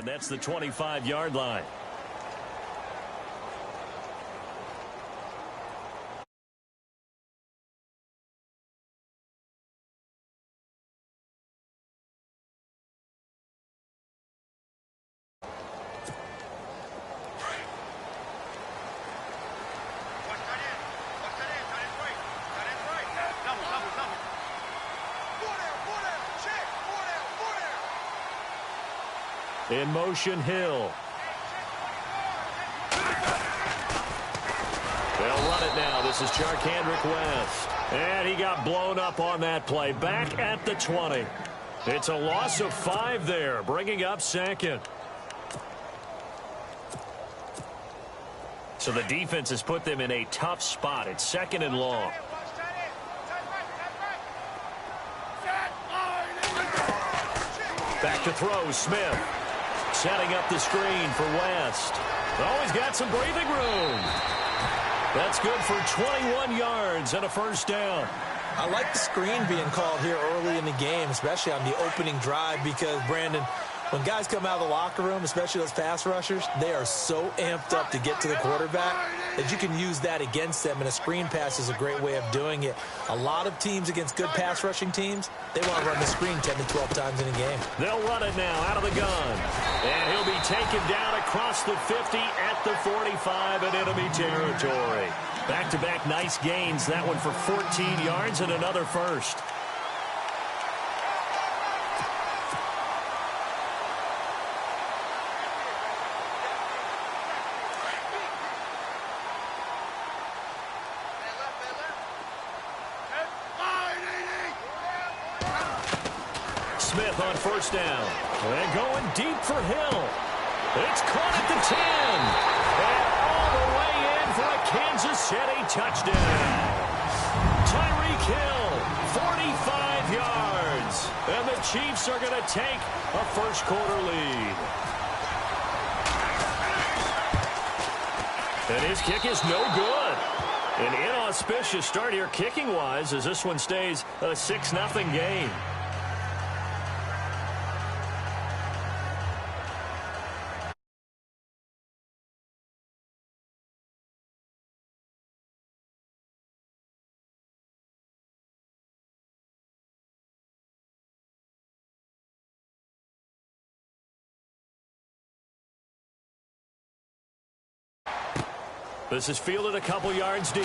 And that's the 25-yard line. In motion, Hill. They'll run it now. This is Charcandrick West. And he got blown up on that play. Back at the 20. It's a loss of 5 there, bringing up second. So the defense has put them in a tough spot. It's second and long. Back to throw, Smith. Setting up the screen for West. Oh, he's got some breathing room. That's good for 21 yards and a first down. I like the screen being called here early in the game, especially on the opening drive, because, Brandon, when guys come out of the locker room, especially those pass rushers, they are so amped up to get to the quarterback that you can use that against them, and a screen pass is a great way of doing it. A lot of teams against good pass rushing teams, they want to run the screen 10 to 12 times in a game. They'll run it now out of the gun. And he'll be taken down across the 50 at the 45 in enemy territory. Back-to-back nice gains. That one for 14 yards and another first. Smith on first down. And going deep for Hill. It's caught at the 10. And all the way in for a Kansas City touchdown. Tyreek Hill, 45 yards. And the Chiefs are going to take a first-quarter lead. And his kick is no good. An inauspicious start here kicking-wise as this one stays a 6-0 game. This is fielded a couple yards deep.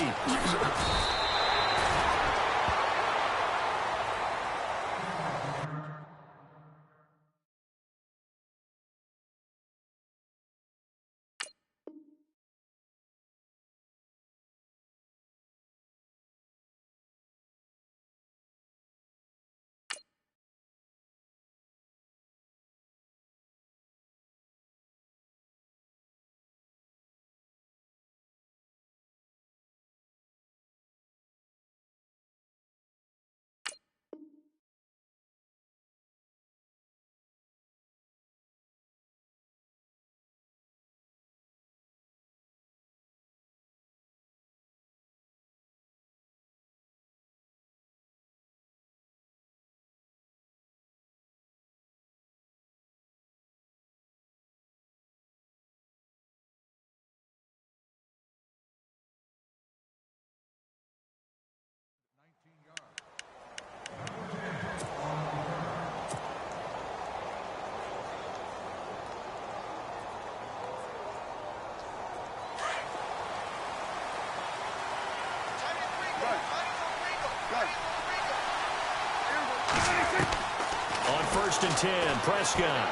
On first and 10, Prescott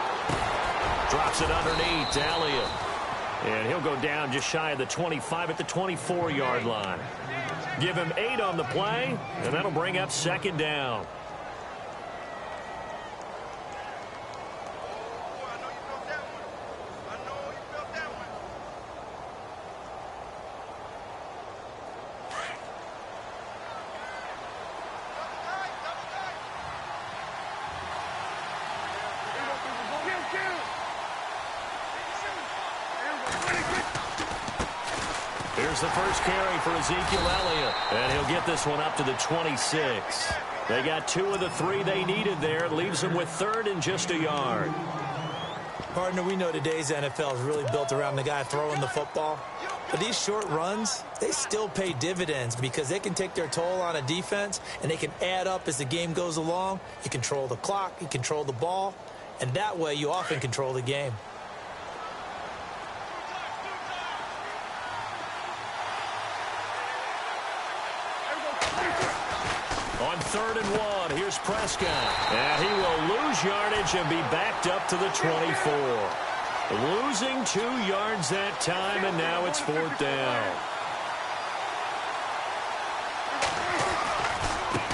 drops it underneath to Elliott. And he'll go down just shy of the 25 at the 24-yard line. Give him 8 on the play, and that'll bring up second down. Here's the first carry for Ezekiel Elliott, and he'll get this one up to the 26. They got 2 of the 3 they needed there. Leaves them with third and just a yard. Partner, we know today's NFL is really built around the guy throwing the football. But these short runs, they still pay dividends because they can take their toll on a defense and they can add up as the game goes along. You control the clock, you control the ball, and that way you often control the game. On 3rd and 1, here's Prescott. And he will lose yardage and be backed up to the 24. Losing 2 yards that time, and now it's 4th down.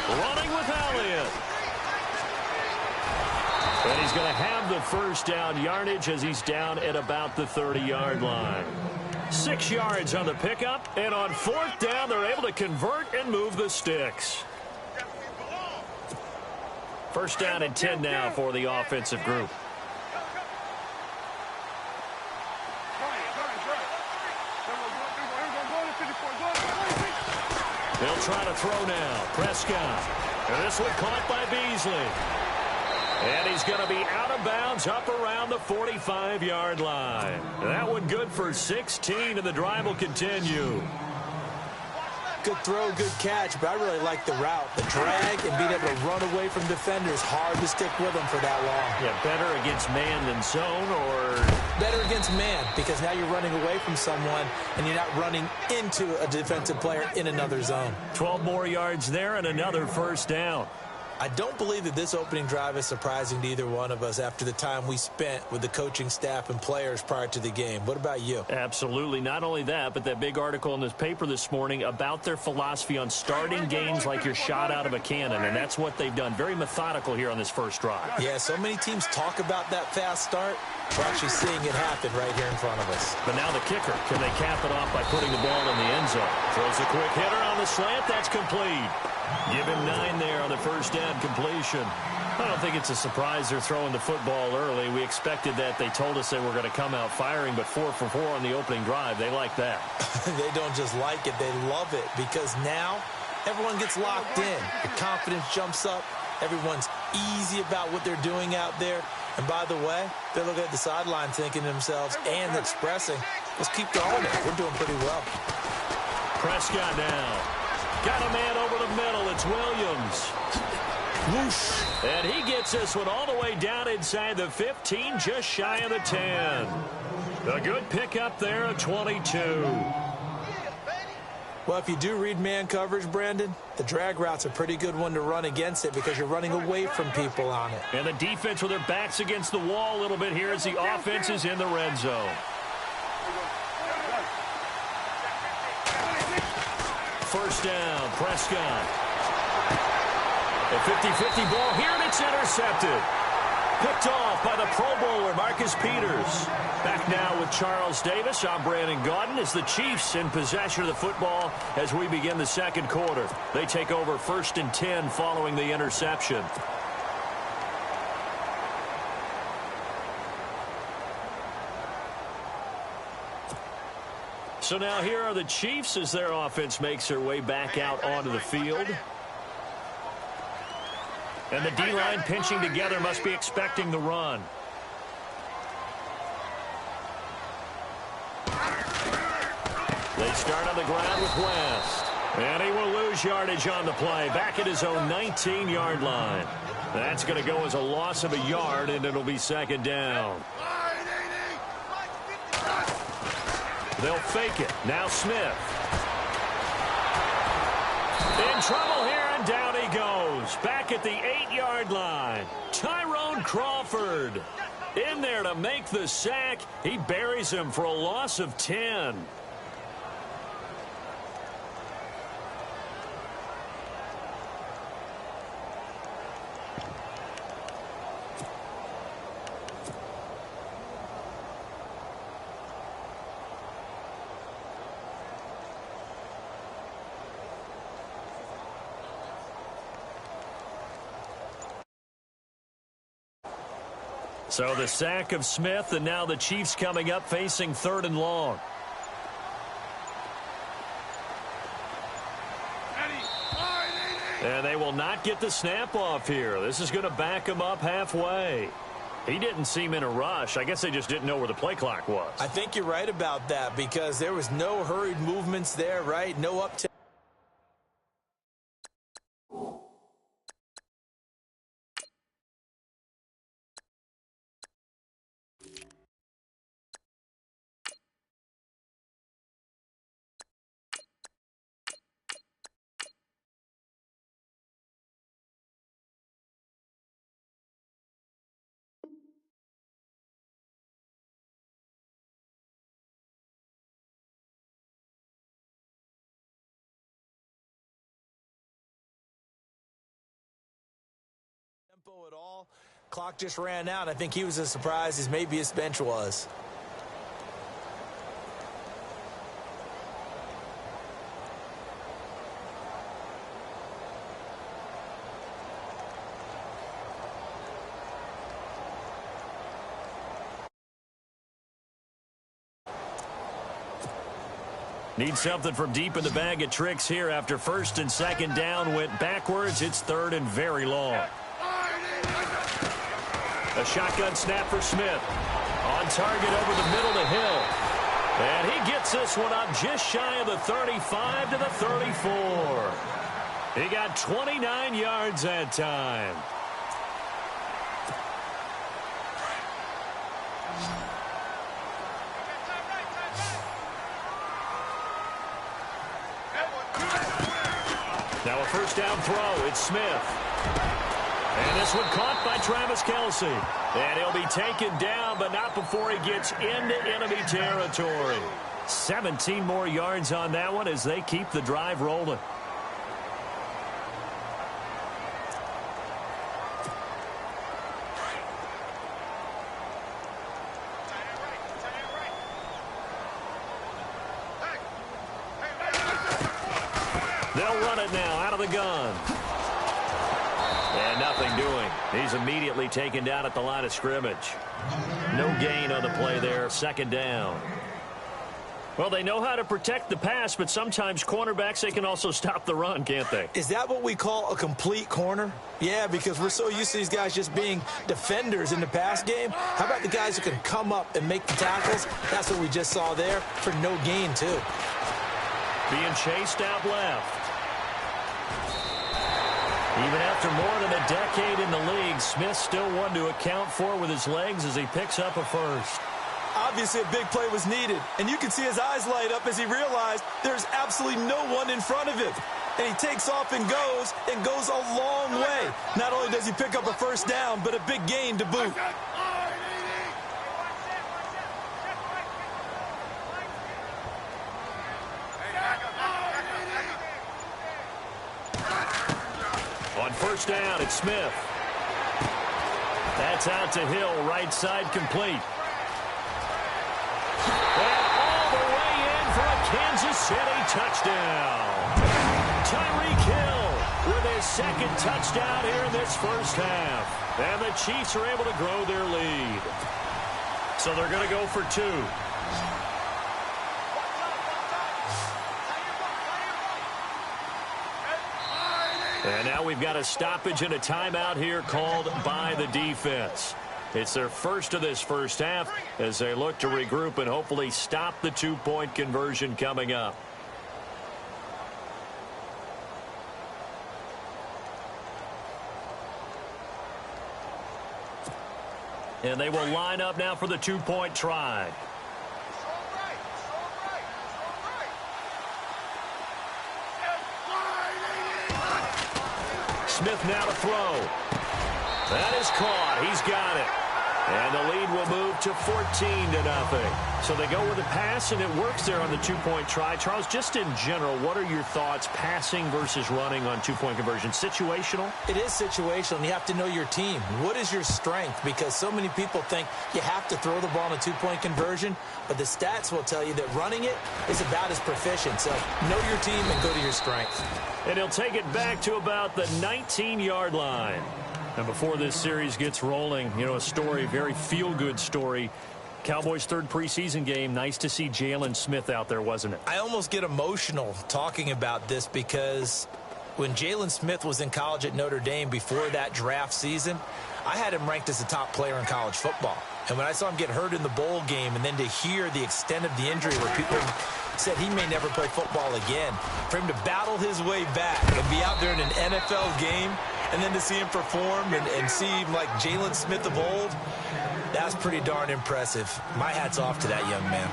Running with Elliott. And he's going to have the first down yardage as he's down at about the 30-yard line. 6 yards on the pickup, and on 4th down, they're able to convert and move the sticks. First down and 10 now for the offensive group. They'll try to throw now. Prescott. And this one caught by Beasley. And he's going to be out of bounds up around the 45-yard line. That one good for 16, and the drive will continue. Good throw, good catch, but I really like the route. The drag and being able to run away from defenders, hard to stick with them for that long. Yeah, better against man than zone, or? Better against man, because now you're running away from someone and you're not running into a defensive player in another zone. 12 more yards there and another first down. I don't believe that this opening drive is surprising to either one of us after the time we spent with the coaching staff and players prior to the game. What about you? Absolutely. Not only that, but that big article in this paper this morning about their philosophy on starting games like you're shot out of a cannon, and that's what they've done. Very methodical here on this first drive. Yeah, so many teams talk about that fast start. We're actually seeing it happen right here in front of us. But now the kicker. Can they cap it off by putting the ball in the end zone? Throws a quick hitter on the slant. That's complete. Give him 9 there on the first down completion. I don't think it's a surprise they're throwing the football early. We expected that. They told us they were going to come out firing, but 4 for 4 on the opening drive. They like that. They don't just like it. They love it because now everyone gets locked in. The confidence jumps up. Everyone's easy about what they're doing out there. And by the way, they're looking at the sideline thinking to themselves and expressing, let's keep going it. We're doing pretty well. Prescott now. Got a man over the middle. It's Williams. Whoosh. And he gets this one all the way down inside the 15, just shy of the 10. A good pickup there at 22. Well, if you do read man coverage, Brandon, the drag route's a pretty good one to run against it because you're running away from people on it. And the defense with their backs against the wall a little bit here as the offense is in the red zone. First down, Prescott. A 50-50 ball here, and it's intercepted. Picked off by the Pro Bowler, Marcus Peters. Back now with Charles Davis. I'm Brandon Gaudin as the Chiefs in possession of the football as we begin the second quarter. They take over 1st and 10 following the interception. So now here are the Chiefs as their offense makes their way back out onto the field. And the D-line pinching together must be expecting the run. They start on the ground with West. And he will lose yardage on the play. Back at his own 19-yard line. That's going to go as a loss of a yard, and it'll be 2nd down. They'll fake it. Now Smith. In trouble here, and down he goes. Back at the 8-yard line. Tyrone Crawford in there to make the sack. He buries him for a loss of 10. So the sack of Smith, and now the Chiefs coming up facing 3rd and long. And they will not get the snap off here. This is going to back them up halfway. He didn't seem in a rush. I guess they just didn't know where the play clock was. I think you're right about that because there was no hurried movements there, right? No up-tempo. At all. Clock just ran out. I think he was as surprised as maybe his bench was. Need something from deep in the bag of tricks here after first and second down went backwards. It's third and very long. A shotgun snap for Smith. On target over the middle to Hill. And he gets this one up just shy of the 35 to the 34. He got 29 yards that time. Now a first down throw. It's Smith. And this one caught by Travis Kelce. And he'll be taken down, but not before he gets into enemy territory. 17 more yards on that one as they keep the drive rolling. They'll run it now out of the gun. And nothing doing. He's immediately taken down at the line of scrimmage. No gain on the play there. Second down. Well, they know how to protect the pass, but sometimes cornerbacks, they can also stop the run, can't they? Is that what we call a complete corner? Yeah, because we're so used to these guys just being defenders in the pass game. How about the guys who can come up and make the tackles? That's what we just saw there for no gain, too. Being chased out left. Even after more than a decade in the league, Smith still one to account for with his legs as he picks up a first. Obviously, a big play was needed, and you can see his eyes light up as he realized there's absolutely no one in front of him. And he takes off and goes a long way. Not only does he pick up a first down, but a big gain to boot. On first down, it's Smith. That's out to Hill, right side complete. And all the way in for a Kansas City touchdown. Tyreek Hill with his second touchdown here in this first half. And the Chiefs are able to grow their lead. So they're going to go for two. And now we've got a stoppage and a timeout here called by the defense. It's their first of this first half as they look to regroup and hopefully stop the two-point conversion coming up. And they will line up now for the two-point try. Smith now to throw. That is caught. He's got it. And the lead will move to 14-0. So they go with a pass, and it works there on the two-point try. Charles, just in general, what are your thoughts passing versus running on two-point conversion? Situational? It is situational, and you have to know your team. What is your strength? Because so many people think you have to throw the ball in a two-point conversion, but the stats will tell you that running it is about as proficient. So know your team and go to your strength. And he'll take it back to about the 19-yard line. And before this series gets rolling, you know, a story, very feel-good story. Cowboys' third preseason game. Nice to see Jalen Smith out there, wasn't it? I almost get emotional talking about this because when Jalen Smith was in college at Notre Dame before that draft season, I had him ranked as a top player in college football. And when I saw him get hurt in the bowl game and then to hear the extent of the injury where people said he may never play football again, for him to battle his way back and be out there in an NFL game and then to see him perform and see him like Jalen Smith of old, that's pretty darn impressive. My hat's off to that young man.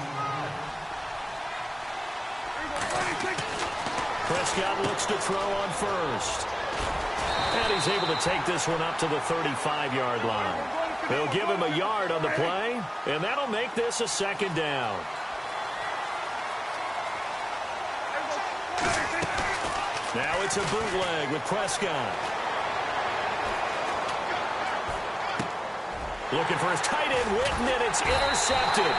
Prescott looks to throw on first. And he's able to take this one up to the 35-yard line. They'll give him a yard on the play, and that'll make this a second down. Now it's a bootleg with Prescott. Looking for his tight end, Witten, and it's intercepted.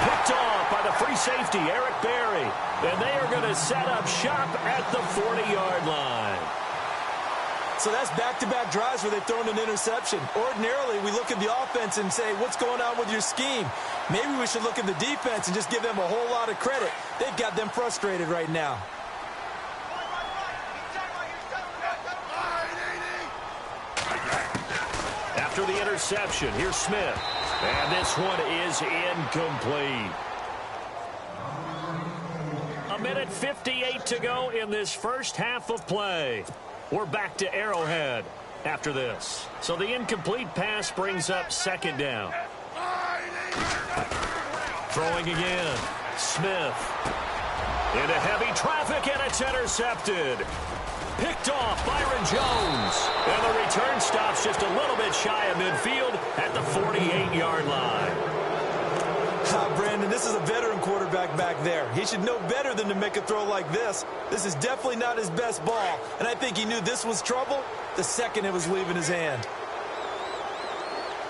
Picked off by the free safety, Eric Berry. And they are going to set up shop at the 40-yard line. So that's back-to-back drives where they've thrown an interception. Ordinarily, we look at the offense and say, what's going on with your scheme? Maybe we should look at the defense and just give them a whole lot of credit. They've got them frustrated right now. After the interception, here's Smith. And this one is incomplete. 1:58 to go in this first half of play. We're back to Arrowhead after this. So the incomplete pass brings up second down. Throwing again. Smith. Into heavy traffic, and it's intercepted. Picked off Byron Jones. And the return stops just a little bit shy of midfield at the 48-yard line. Brandon, this is a veteran quarterback back there. He should know better than to make a throw like this. This is definitely not his best ball, and I think he knew this was trouble the second it was leaving his hand.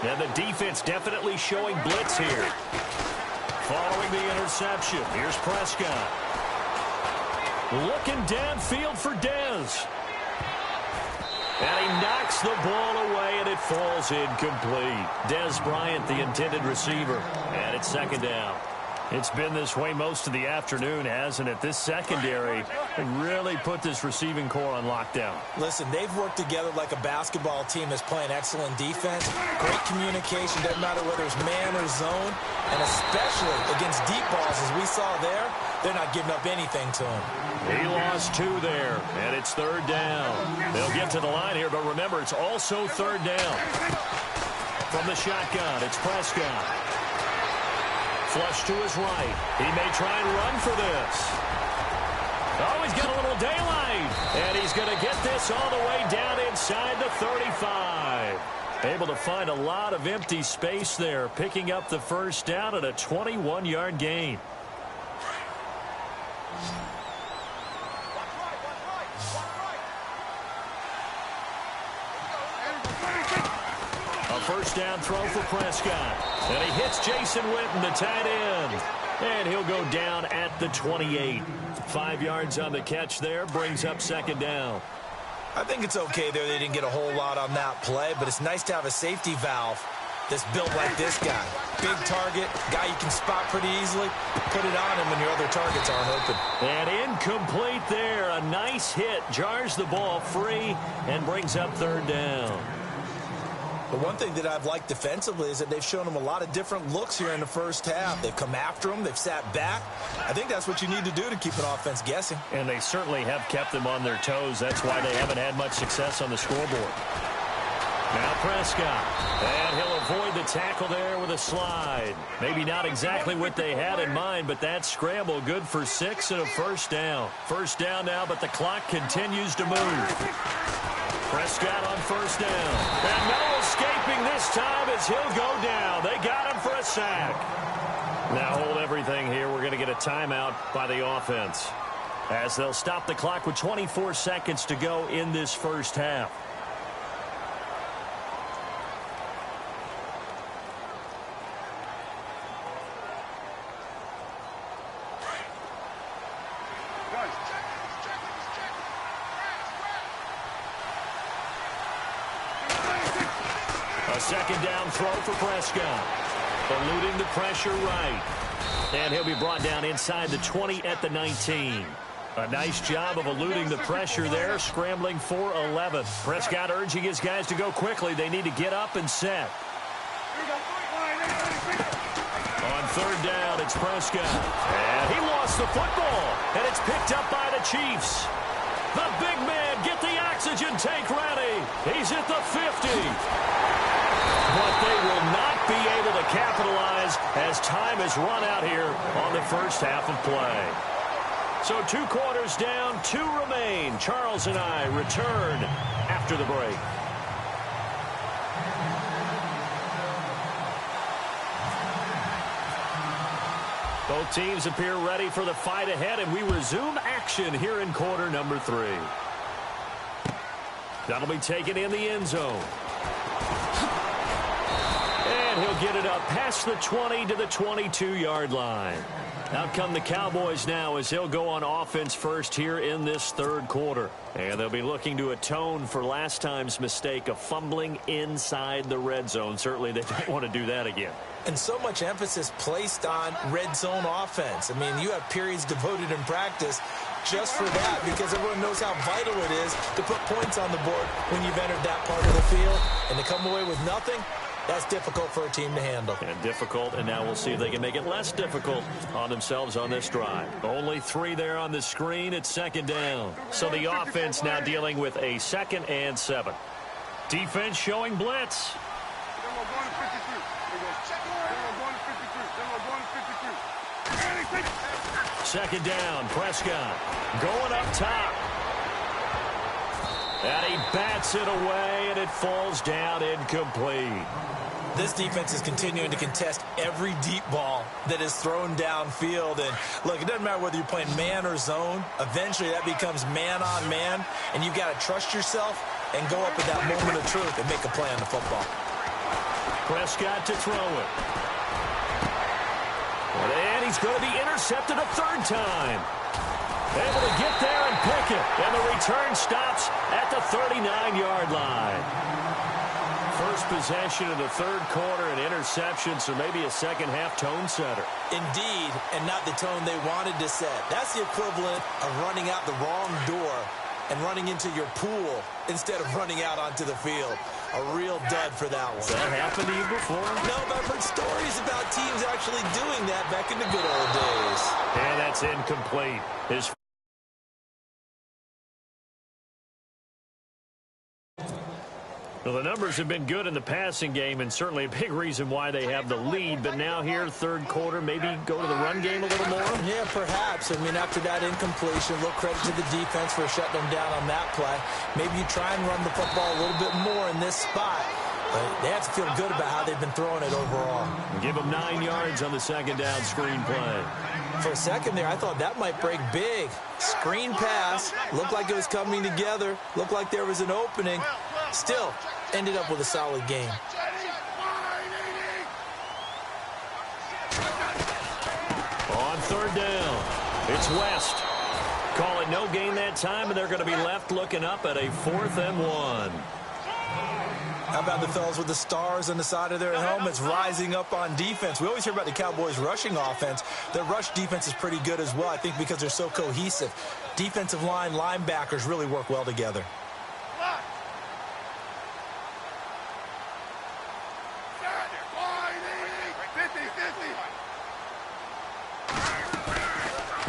And the defense definitely showing blitz here. Following the interception, here's Prescott. Looking downfield for Dez. And he knocks the ball away, and it falls incomplete. Dez Bryant, the intended receiver. And it's second down. It's been this way most of the afternoon, hasn't it? This secondary really put this receiving core on lockdown. Listen, they've worked together like a basketball team that's playing excellent defense. Great communication, doesn't matter whether it's man or zone. And especially against deep balls, as we saw there, they're not giving up anything to him. He lost two there, and it's third down. They'll get to the line here, but remember, it's also third down. From the shotgun, it's Prescott. Flush to his right. He may try and run for this. Oh, he's got a little daylight. And he's going to get this all the way down inside the 35. Able to find a lot of empty space there, picking up the first down at a 21-yard gain. A first down throw for Prescott. And he hits Jason Witten, the tight end. And he'll go down at the 28. 5 yards on the catch there, brings up second down. I think it's okay there. They didn't get a whole lot on that play, but it's nice to have a safety valve that's built like this guy. Big target, guy you can spot pretty easily. Put it on him when your other targets aren't open. And incomplete there. A nice hit. Jars the ball free and brings up third down. The one thing that I've liked defensively is that they've shown them a lot of different looks here in the first half. They've come after them. They've sat back. I think that's what you need to do to keep an offense guessing. And they certainly have kept them on their toes. That's why they haven't had much success on the scoreboard. Now Prescott. And he'll avoid the tackle there with a slide. Maybe not exactly what they had in mind, but that scramble good for 6 and a first down. First down now, but the clock continues to move. Prescott on first down. And no escaping this time as he'll go down. They got him for a sack. Now hold everything here. We're going to get a timeout by the offense, as they'll stop the clock with 24 seconds to go in this first half. Second down throw for Prescott. Eluding the pressure right. And he'll be brought down inside the 20 at the 19. A nice job of eluding the pressure there, scrambling for 11. Prescott urging his guys to go quickly. They need to get up and set. On third down, it's Prescott. And he lost the football. And it's picked up by the Chiefs. The big man, get the oxygen tank ready. He's at the 50. But they will not be able to capitalize as time has run out here on the first half of play. So 2 quarters down, 2 remain. Charles and I return after the break. Both teams appear ready for the fight ahead, and we resume action here in quarter number 3. That'll be taken in the end zone. And he'll get it up past the 20 to the 22-yard line. Out come the Cowboys now as they'll go on offense first here in this third quarter. And they'll be looking to atone for last time's mistake of fumbling inside the red zone. Certainly they don't want to do that again. And so much emphasis placed on red zone offense. I mean, you have periods devoted in practice just for that because everyone knows how vital it is to put points on the board when you've entered that part of the field. And to come away with nothing, that's difficult for a team to handle. And difficult, and now we'll see if they can make it less difficult on themselves on this drive. Only 3 there on the screen. It's second down. So the offense now dealing with a 2nd and 7. Defense showing blitz. Second down, Prescott going up top. And he bats it away, and it falls down incomplete. This defense is continuing to contest every deep ball that is thrown downfield. And, look, it doesn't matter whether you're playing man or zone. Eventually, that becomes man-on-man, and you've got to trust yourself and go up at that moment of truth and make a play on the football. Prescott to throw it. And he's going to be intercepted a 3rd time. Able to get there and pick it. And the return stops at the 39-yard line. First possession of the third quarter, an interception, so maybe a second-half tone setter. Indeed, and not the tone they wanted to set. That's the equivalent of running out the wrong door and running into your pool instead of running out onto the field. A real dud for that one. Has that happened to you before? No, but I've heard stories about teams actually doing that back in the good old days. And that's incomplete. Well, the numbers have been good in the passing game, and certainly a big reason why they have the lead. But now here, third quarter, maybe go to the run game a little more? Yeah, perhaps. I mean, after that incompletion, a little credit to the defense for shutting them down on that play. Maybe you try and run the football a little bit more in this spot. But they have to feel good about how they've been throwing it overall. Give them 9 yards on the second down screen play. For a second there, I thought that might break big. Screen pass. Looked like it was coming together. Looked like there was an opening. Still, ended up with a solid game. On third down, it's West. Call it no gain that time, and they're going to be left looking up at a 4th and 1. How about the fellas with the stars on the side of their helmets rising up on defense? We always hear about the Cowboys' rushing offense. Their rush defense is pretty good as well, I think, because they're so cohesive. Defensive line, linebackers really work well together.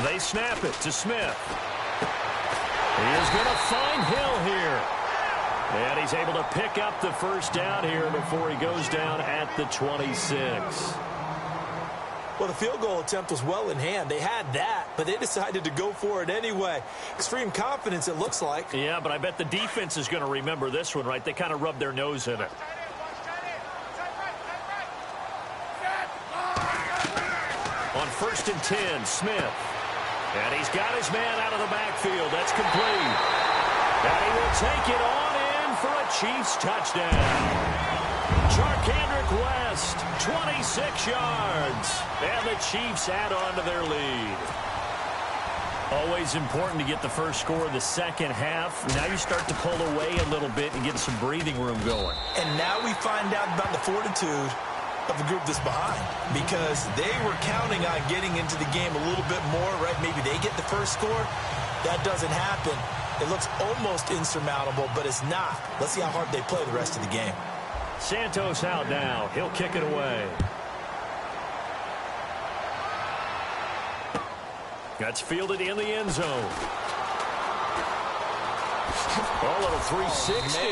They snap it to Smith. He is going to find Hill here. And he's able to pick up the first down here before he goes down at the 26. Well, the field goal attempt was well in hand. They had that, but they decided to go for it anyway. Extreme confidence, it looks like. Yeah, but I bet the defense is going to remember this one, right? They kind of rubbed their nose in it. On 1st and 10, Smith. And he's got his man out of the backfield. That's complete. And he will take it on in for a Chiefs touchdown. Charcandrick West, 26 yards. And the Chiefs add on to their lead. Always important to get the first score of the second half. Now you start to pull away a little bit and get some breathing room going. And now we find out about the fortitude of a group that's behind because they were counting on getting into the game a little bit more, right? Maybe they get the first score. That doesn't happen. It looks almost insurmountable, but it's not. Let's see how hard they play the rest of the game. Santos out now. He'll kick it away. That's fielded in the end zone. A little 360.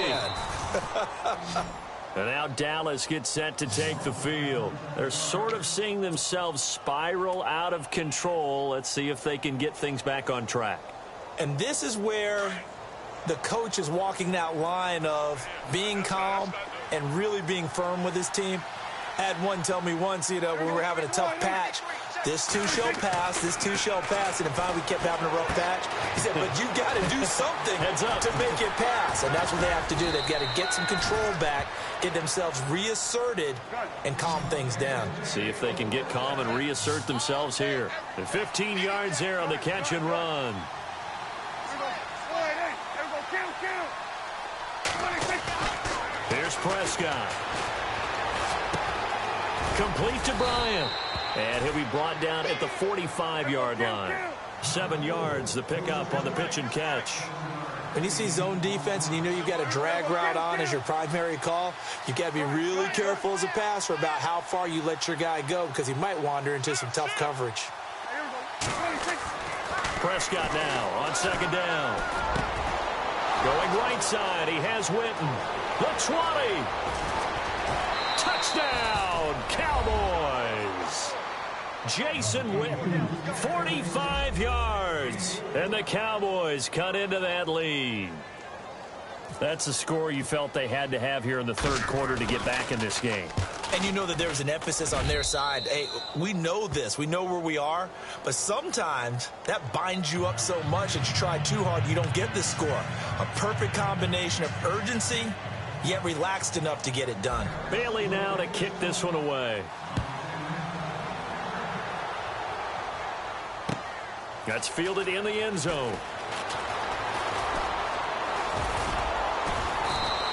And now Dallas gets set to take the field. They're sort of seeing themselves spiral out of control. Let's see if they can get things back on track. And this is where the coach is walking that line of being calm and really being firm with his team. I had one tell me once, when we were having a tough patch, this too shall pass, this too shall pass, and then finally we kept having a rough patch. He said, but you've got to do something to make it pass, and that's what they have to do. They've got to get some control back, get themselves reasserted, and calm things down. See if they can get calm and reassert themselves here. The 15 yards there on the catch and run. Here's Prescott. Complete to Bryant. And he'll be brought down at the 45-yard line. 7 yards, the pickup on the pitch and catch. When you see zone defense and you know you've got a drag route on as your primary call, you've got to be really careful as a passer about how far you let your guy go because he might wander into some tough coverage. Prescott now on second down. Going right side, he has Witten. The 20. Touchdown, Cowboys. Jason Witten, 45 yards. And the Cowboys cut into that lead. That's a score you felt they had to have here in the third quarter to get back in this game. And you know that there's an emphasis on their side. Hey, we know this. We know where we are. But sometimes that binds you up so much that you try too hard, you don't get the score. A perfect combination of urgency, yet relaxed enough to get it done. Bailey now to kick this one away. That's fielded in the end zone.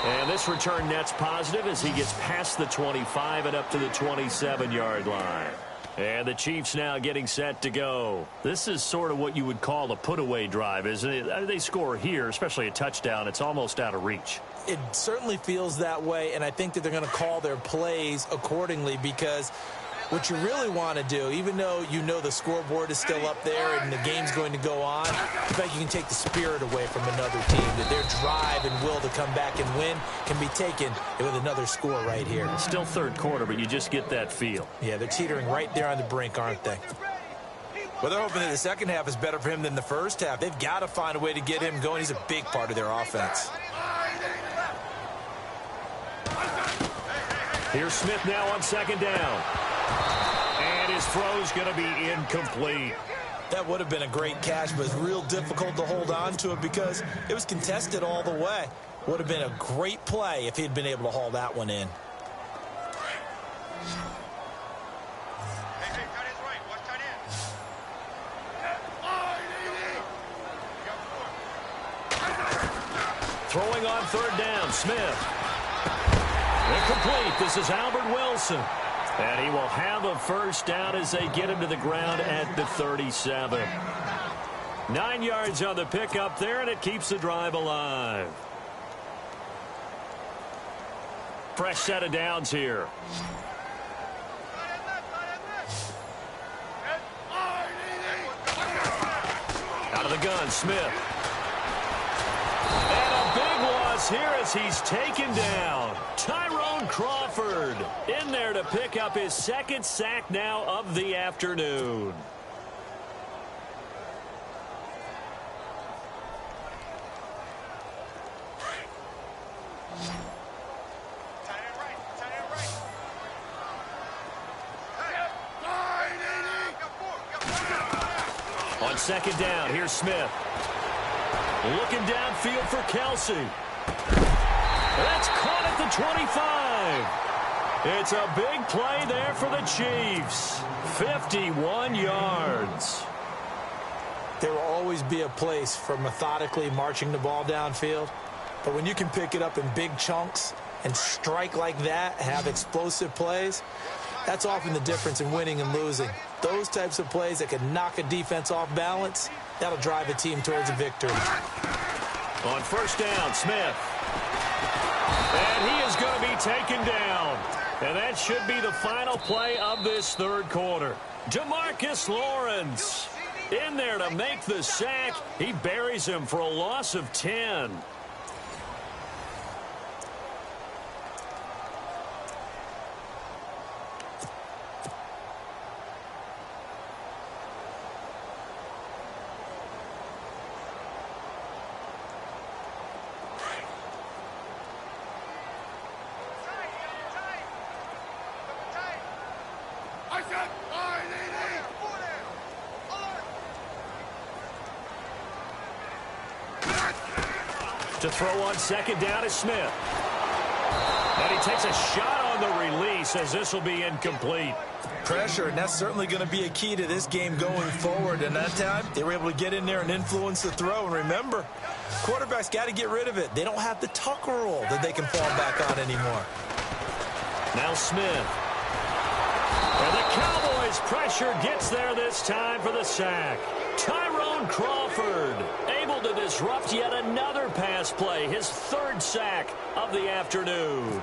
And this return net's positive as he gets past the 25 and up to the 27-yard line. And the Chiefs now getting set to go. This is sort of what you would call a put-away drive, isn't it? They score here, especially a touchdown. It's almost out of reach. It certainly feels that way, and I think that they're going to call their plays accordingly because what you really want to do, even though you know the scoreboard is still up there and the game's going to go on, I think you can take the spirit away from another team, that their drive and will to come back and win can be taken with another score right here. It's still third quarter, but you just get that feel. Yeah, they're teetering right there on the brink, aren't they? Well, they're hoping that the second half is better for him than the first half. They've got to find a way to get him going. He's a big part of their offense. Here's Smith now on second down. And his throw's going to be incomplete. That would have been a great catch, but it's real difficult to hold on to it because it was contested all the way. Would have been a great play if he'd been able to haul that one in. Throwing on third down, Smith. Incomplete. This is Albert Wilson. And he will have a first down as they get him to the ground at the 37. 9 yards on the pickup there, and it keeps the drive alive. Fresh set of downs here. Out of the gun, Smith. And a big loss here as he's taken down. Tyrone Crawford in there to pick up his second sack now of the afternoon. On second down, here's Smith. Looking downfield for Kelsey. That's caught at the 25. It's a big play there for the Chiefs. 51 yards. There will always be a place for methodically marching the ball downfield. But when you can pick it up in big chunks and strike like that, have explosive plays, that's often the difference in winning and losing. Those types of plays that can knock a defense off balance, that'll drive a team towards a victory. On first down, Smith. And he is going to be taken down. And that should be the final play of this third quarter. DeMarcus Lawrence in there to make the sack. He buries him for a loss of 10. To throw on second down is Smith. And he takes a shot on the release as this will be incomplete. Pressure, and that's certainly going to be a key to this game going forward. And that time, they were able to get in there and influence the throw. And remember, quarterbacks got to get rid of it. They don't have the tuck rule that they can fall back on anymore. Now Smith. And the Cowboys' pressure gets there this time for the sack. Tyrone Crawford able to disrupt yet another pass play, his third sack of the afternoon.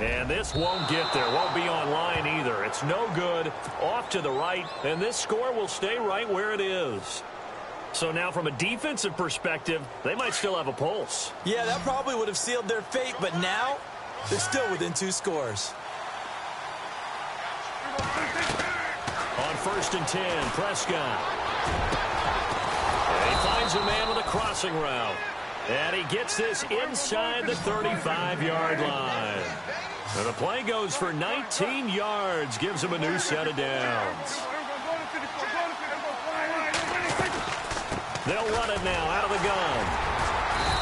And this won't get there, won't be online either. It's no good, off to the right, and this score will stay right where it is. So now from a defensive perspective, they might still have a pulse. Yeah, that probably would have sealed their fate, but now they're still within 2 scores. On first and 10, Prescott. And he finds a man with a crossing route. And he gets this inside the 35-yard line. And the play goes for 19 yards, gives him a new set of downs. They'll run it now out of the gun.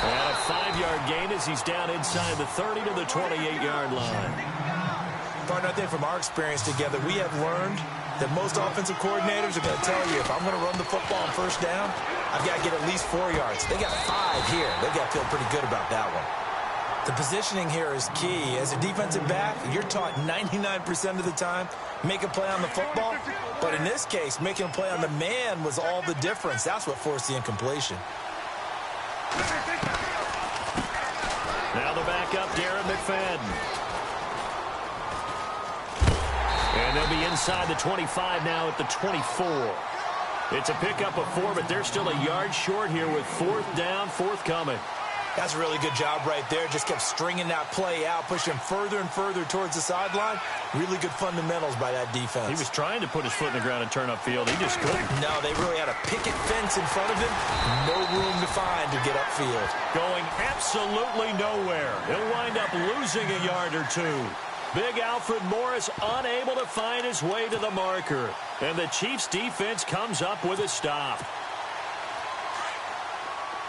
And a 5-yard gain as he's down inside the 30 to the 28-yard line. Partner, I think from our experience together, we have learned that most offensive coordinators are going to tell you, if I'm going to run the football on first down, I've got to get at least 4 yards. They got 5 here. They've got to feel pretty good about that one. The positioning here is key. As a defensive back, you're taught 99% of the time, make a play on the football. But in this case, making a play on the man was all the difference. That's what forced the incompletion. Now the backup, Darren McFadden. And they'll be inside the 25 now at the 24. It's a pickup of 4, but they're still a yard short here with 4th down, forthcoming. That's a really good job right there. Just kept stringing that play out, pushing him further and further towards the sideline. Really good fundamentals by that defense. He was trying to put his foot in the ground and turn upfield. He just couldn't. No, they really had a picket fence in front of him. No room to find to get upfield. Going absolutely nowhere. He'll wind up losing a yard or 2. Big Alfred Morris unable to find his way to the marker. And the Chiefs defense comes up with a stop.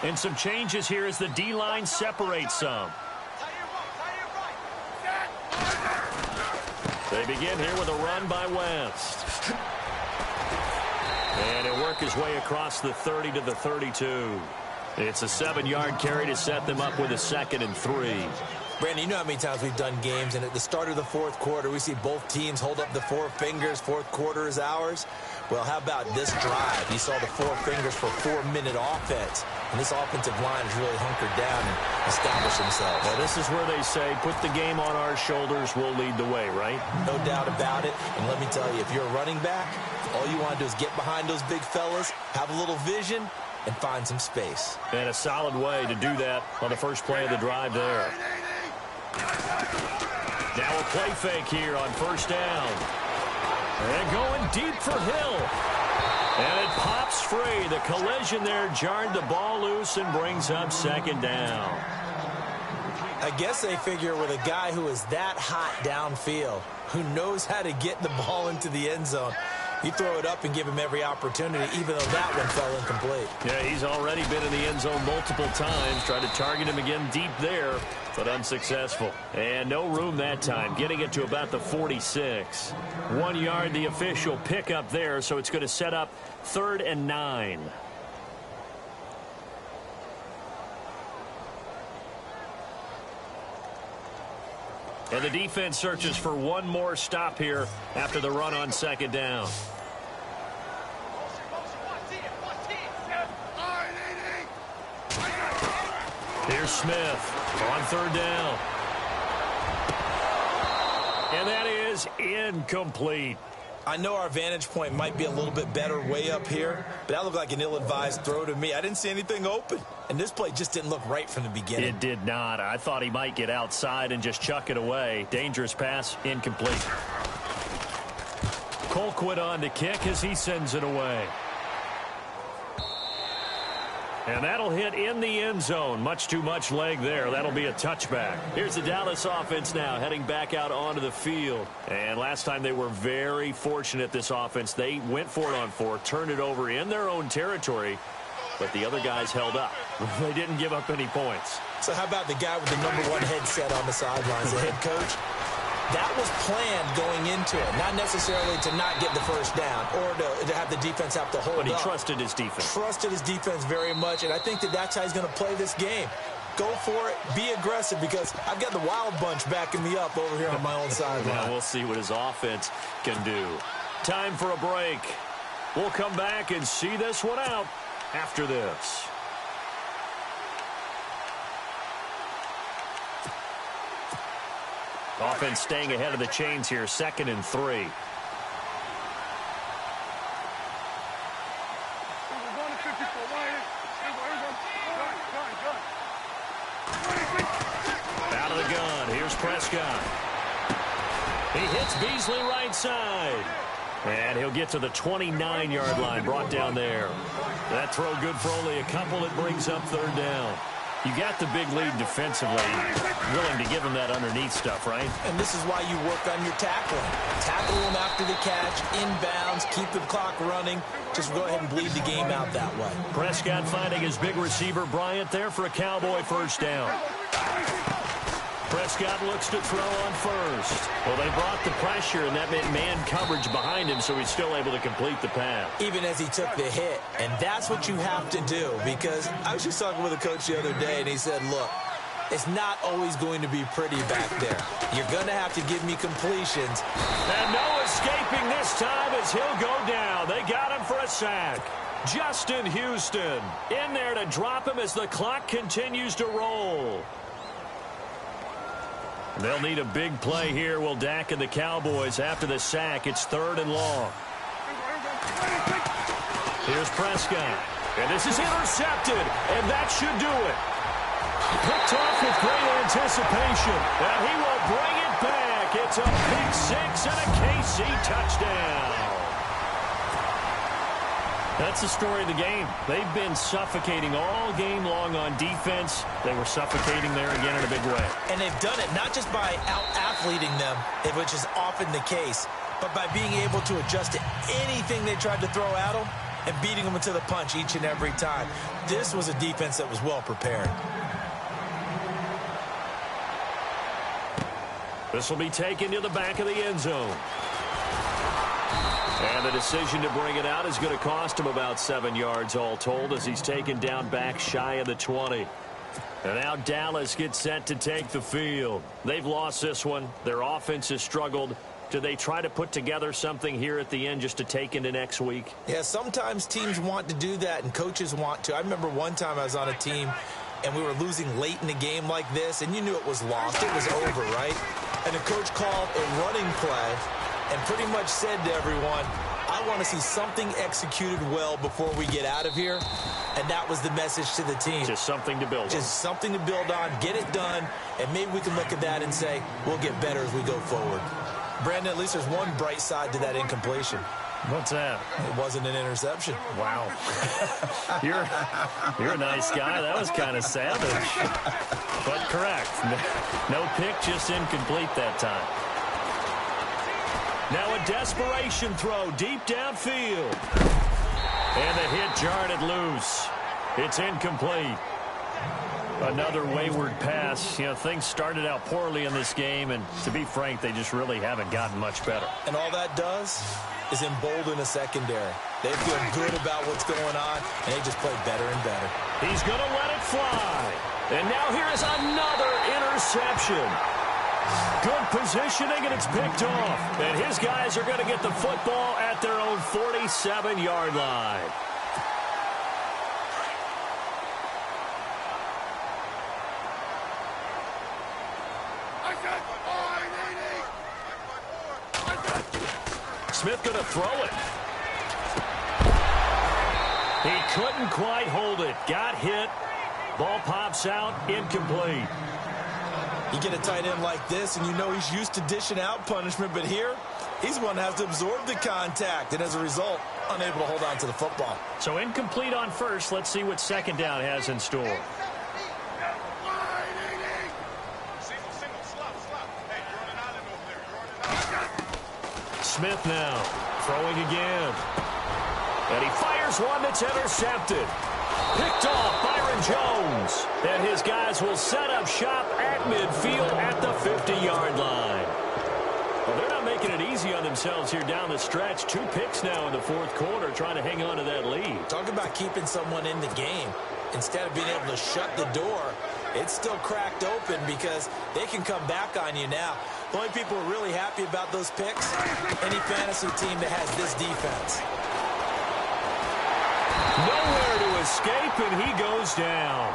And some changes here as the D-line separates some. They begin here with a run by West. And he'll work his way across the 30 to the 32. It's a 7-yard carry to set them up with a 2nd and 3. Brandon, you know how many times we've done games, and at the start of the 4th quarter, we see both teams hold up the 4 fingers, 4th quarter is ours. Well, how about this drive? You saw the 4 fingers for 4-minute offense, and this offensive line has really hunkered down and established themselves. Well, this is where they say, put the game on our shoulders, we'll lead the way, right? No doubt about it, and let me tell you, if you're a running back, all you want to do is get behind those big fellas, have a little vision, and find some space. And a solid way to do that on the first play of the drive there. Now a play fake here on first down. And going deep for Hill. And it pops free. The collision there jarred the ball loose and brings up 2nd down. I guess they figure with a guy who is that hot downfield, who knows how to get the ball into the end zone, you throw it up and give him every opportunity, even though that one fell incomplete. Yeah, he's already been in the end zone multiple times. Tried to target him again deep there, but unsuccessful. And no room that time, getting it to about the 46. 1 yard, the official pickup there, so it's going to set up 3rd and 9. And the defense searches for one more stop here after the run on second down. Here's Smith on third down. And that is incomplete. I know our vantage point might be a little bit better way up here, but that looked like an ill-advised throw to me. I didn't see anything open, and this play just didn't look right from the beginning. It did not. I thought he might get outside and just chuck it away. Dangerous pass, incomplete. Colquitt on to kick as he sends it away. And that'll hit in the end zone. Much too much leg there. That'll be a touchback. Here's the Dallas offense now heading back out onto the field. And last time they were very fortunate, this offense. They went for it on fourth, turned it over in their own territory, but the other guys held up. They didn't give up any points. So how about the guy with the #1 headset on the sidelines, the head coach? That was planned going into it, not necessarily to not get the first down or to have the defense have to hold up. But he trusted his defense. Trusted his defense very much, and I think that's how he's going to play this game. Go for it, be aggressive, because I've got the Wild Bunch backing me up over here on my own sideline. Now we'll see what his offense can do. Time for a break. We'll come back and see this one out after this. Offense staying ahead of the chains here, 2nd and 3. Out of the gun, here's Prescott. He hits Beasley right side. And he'll get to the 29-yard line, brought down there. That throw good for only a couple. It brings up third down. You got the big lead defensively, willing to give him that underneath stuff, right? And this is why you work on your tackling. Tackle him after the catch, inbounds, keep the clock running. Just go ahead and bleed the game out that way. Prescott finding his big receiver, Bryant, there for a Cowboy first down. Prescott looks to throw on first. Well, they brought the pressure, and that meant man coverage behind him, so he's still able to complete the pass. Even as he took the hit. And that's what you have to do, because I was just talking with a coach the other day, and he said, look, it's not always going to be pretty back there. You're going to have to give me completions. And no escaping this time as he'll go down. They got him for a sack. Justin Houston in there to drop him as the clock continues to roll. They'll need a big play here. Will Dak and the Cowboys after the sack. It's 3rd and long. Here's Prescott. And this is intercepted. And that should do it. Picked off with great anticipation. And he will bring it back. It's a pick six and a KC touchdown. That's the story of the game. They've been suffocating all game long on defense. They were suffocating there again in a big way. And they've done it not just by out-athleting them, which is often the case, but by being able to adjust to anything they tried to throw at them and beating them into the punch each and every time. This was a defense that was well prepared. This will be taken to the back of the end zone. And the decision to bring it out is going to cost him about 7 yards all told as he's taken down back shy of the 20. And now Dallas gets set to take the field. They've lost this one. Their offense has struggled. Do they try to put together something here at the end just to take into next week? Yeah, sometimes teams want to do that and coaches want to. I remember one time I was on a team and we were losing late in the game like this, and you knew it was lost. It was over, right? And the coach called a running play and pretty much said to everyone, I want to see something executed well before we get out of here. And that was the message to the team. Just something to build on. Just something to build on, get it done, and maybe we can look at that and say, we'll get better as we go forward. Brandon, at least there's one bright side to that incompletion. What's that? It wasn't an interception. Wow. You're a nice guy. That was kind of savage. But correct. No pick, just incomplete that time. Now a desperation throw deep downfield. And the hit jarred it loose. It's incomplete. Another wayward pass. You know, things started out poorly in this game, and to be frank, they just really haven't gotten much better. And all that does is embolden a secondary. They feel good about what's going on, and they just play better and better. He's going to let it fly. And now here is another interception. Good positioning, and it's picked off. And his guys are going to get the football at their own 47-yard line. Smith going to throw it. He couldn't quite hold it. Got hit. Ball pops out. Incomplete. You get a tight end like this, and you know he's used to dishing out punishment, but here, he's the one that has to absorb the contact, and as a result, unable to hold on to the football. So incomplete on first. Let's see what second down has in store. Smith now throwing again. And he fires one that's intercepted. Picked off Byron Jones. And his guys will set up shop at midfield at the 50-yard line. Well, they're not making it easy on themselves here down the stretch. 2 picks now in the fourth quarter, trying to hang on to that lead. Talk about keeping someone in the game. Instead of being able to shut the door, it's still cracked open because they can come back on you now. The only people who are really happy about those picks, any fantasy team that has this defense. Nowhere to escape, and he goes down.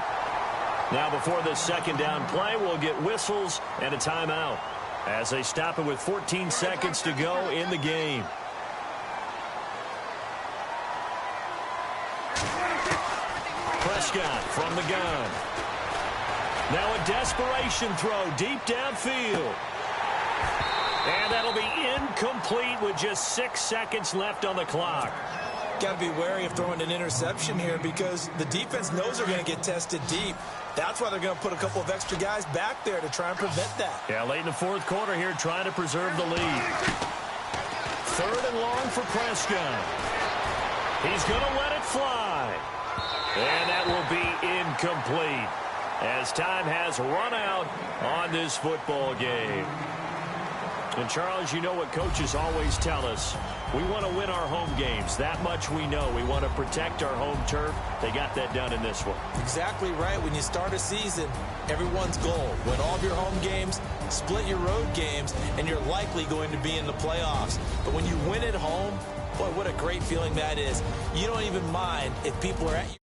Now, before this second down play, we'll get whistles and a timeout as they stop it with 14 seconds to go in the game. Prescott from the gun. Now a desperation throw deep downfield. And that'll be incomplete with just 6 seconds left on the clock. Got to be wary of throwing an interception here because the defense knows they're going to get tested deep. That's why they're going to put a couple of extra guys back there to try and prevent that. Yeah, late in the fourth quarter here, trying to preserve the lead. 3rd and long for Prescott. He's going to let it fly. And that will be incomplete as time has run out on this football game. And, Charles, you know what coaches always tell us. We want to win our home games. That much we know. We want to protect our home turf. They got that done in this one. Exactly right. When you start a season, everyone's goal, win all of your home games, split your road games, and you're likely going to be in the playoffs. But when you win at home, boy, what a great feeling that is. You don't even mind if people are at you.